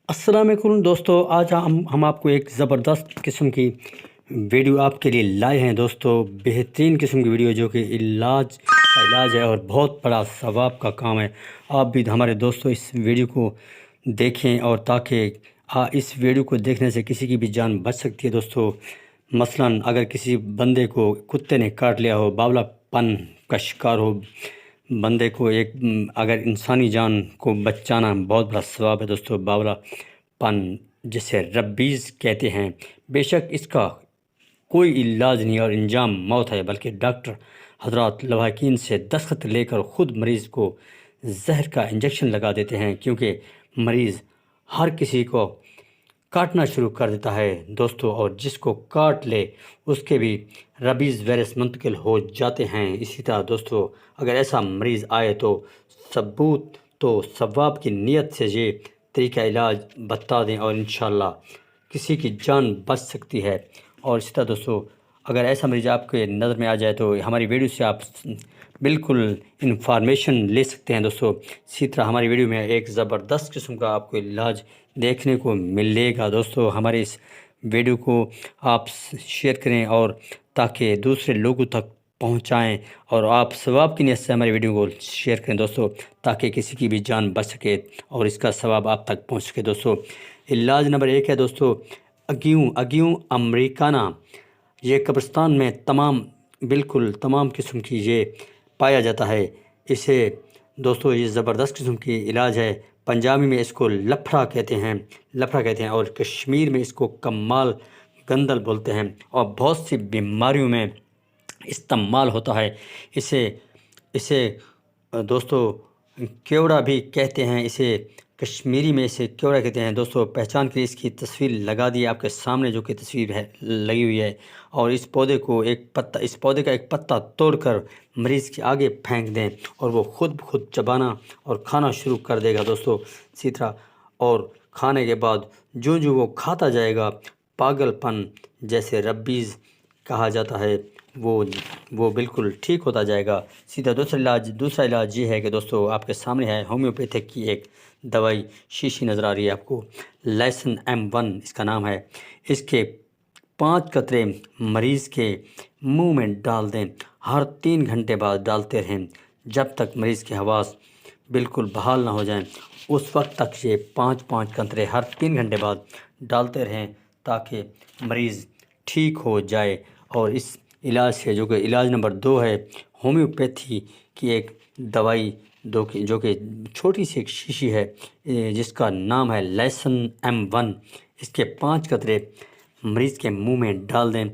السلام علیکم دوستو، آج ہم آپ کو ایک زبردست قسم کی ویڈیو آپ کے لیے لائے ہیں دوستو۔ بہترین قسم کی ویڈیو جو کہ علاج ہے اور بہت بڑا ثواب کا کام ہے۔ آپ بھی ہمارے دوستو اس ویڈیو کو دیکھیں، اور تاکہ اس ویڈیو کو دیکھنے سے کسی کی بھی جان بچ سکتی ہے دوستو۔ مثلا اگر کسی بندے کو کتے نے کاٹ لیا ہو، باولا پن کا شکار ہو بندے کو، اگر انسانی جان کو بچانا بہت بڑا ثواب ہے دوستو۔ باولا پن جسے ربیز کہتے ہیں، بے شک اس کا کوئی علاج نہیں اور انجام موت ہے، بلکہ ڈاکٹر حضرات لواحقین سے دستخط لے کر خود مریض کو زہر کا انجیکشن لگا دیتے ہیں، کیونکہ مریض ہر کسی کو کاٹنا شروع کر دیتا ہے دوستو، اور جس کو کاٹ لے اس کے بھی ربیز وائرس منتقل ہو جاتے ہیں۔ اسی طرح دوستو اگر ایسا مریض آئے تو ثواب کی نیت سے یہ طریقہ علاج بتا دیں، اور انشاءاللہ کسی کی جان بچ سکتی ہے۔ اور اسی طرح دوستو اگر ایسا مریض آپ کے نظر میں آ جائے تو ہماری ویڈیو سے آپ بالکل انفارمیشن لے سکتے ہیں دوستو۔ اسی طرح ہماری ویڈیو میں ایک زبردست قسم کا آپ کو علاج دیکھنے کو ملے گا دوستو۔ ہمارے اس ویڈیو کو آپ شیئر کریں اور تاکہ دوسرے لوگوں تک پہنچائیں، اور آپ ثواب کی نیت سے ہماری ویڈیو کو شیئر کریں دوستو، تاکہ کسی کی بھی جان بچ سکے اور اس کا ثواب آپ تک پہنچ سکے دوستو۔ علاج نمبر 1 ہے دوستو اگیوں امریکانہ۔ یہ قبرستان میں تمام قسم کی یہ پایا جاتا ہے۔ اسے دوستو یہ زبردست قسم کی علاج ہے۔ پنجابی میں اس کو لفڑا کہتے ہیں اور کشمیر میں اس کو کمال گندل بولتے ہیں، اور بہت سی بیماریوں میں استعمال ہوتا ہے۔ اسے دوستو کیوڑا بھی کہتے ہیں، اسے کشمیری میں اسے کیوڑا کہتے ہیں دوستو۔ پہچان کے اس کی تصویر لگا دی آپ کے سامنے، جو کہ تصویر ہے لگی ہوئی ہے، اور اس پودے کا ایک پتا توڑ کر مریض کے آگے پھینک دیں، اور وہ خود بخود چبانا اور کھانا شروع کر دے گا دوستو۔ اسی طرح اور کھانے کے بعد جو وہ کھاتا جائے گا، پاگل پن جیسے ربیز کہا جاتا ہے، وہ بالکل ٹھیک ہوتا جائے گا۔ سیدھا دوسرا علاج یہ ہے کہ دوستو آپ کے سامنے ہے ہومیوپیتھک کی ایک دوائی شیشی نظر آ رہی ہے آپ کو، لائسن M1 اس کا نام ہے۔ اس کے 5 قطرے مریض کے منہ میں ڈال دیں، ہر 3 گھنٹے بعد ڈالتے رہیں جب تک مریض کے حواس بالکل بحال نہ ہو جائیں۔ اس وقت تک یہ 5 قطرے ہر 3 گھنٹے بعد ڈالتے رہیں تاکہ مریض ٹھیک ہو جائے۔ اور اس علاج سے جو کہ علاج نمبر 2 ہے، ہومیوپیتھی کی ایک دوائی جو کہ چھوٹی سی ایک شیشی ہے، جس کا نام ہے لائسن M1۔ اس کے 5 قطرے مریض کے منہ میں ڈال دیں،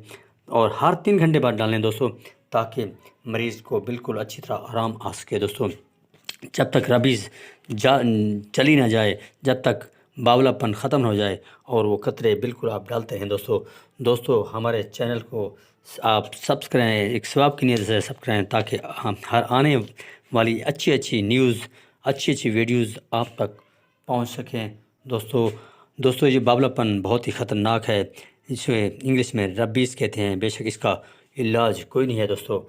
اور ہر 3 گھنٹے بعد ڈالیں دوستو، تاکہ مریض کو بالکل اچھی طرح آرام آ سکے دوستو۔ جب تک ربیز چلی نہ جائے، جب تک باولا پن ختم نہ ہو جائے، اور وہ قطرے بالکل آپ ڈالتے ہیں دوستو ہمارے چینل کو آپ سبسکرائب کریں، ایک ثواب کی نیت سے سبسکرائب کریں، تاکہ ہر آنے والی اچھی نیوز، اچھی ویڈیوز آپ تک پہنچ سکیں دوستو یہ باولا پن بہت ہی خطرناک ہے، اسے انگلش میں ربیز کہتے ہیں۔ بے شک اس کا علاج کوئی نہیں ہے دوستو۔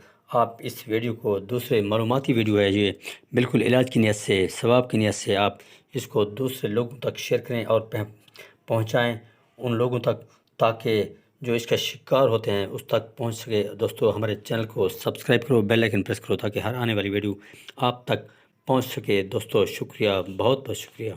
آپ اس ویڈیو کو دوسرے معلوماتی ویڈیو ہے، یہ بالکل علاج کی نیت سے، ثواب کی نیت سے آپ اس کو دوسرے لوگوں تک شیئر کریں اور پہنچائیں ان لوگوں تک، تاکہ جو اس کا شکار ہوتے ہیں اس تک پہنچ سکے دوستو۔ ہمارے چینل کو سبسکرائب کرو، بیل آئیکن پریس کرو، تاکہ ہر آنے والی ویڈیو آپ تک پہنچ سکے دوستو۔ شکریہ، بہت شکریہ۔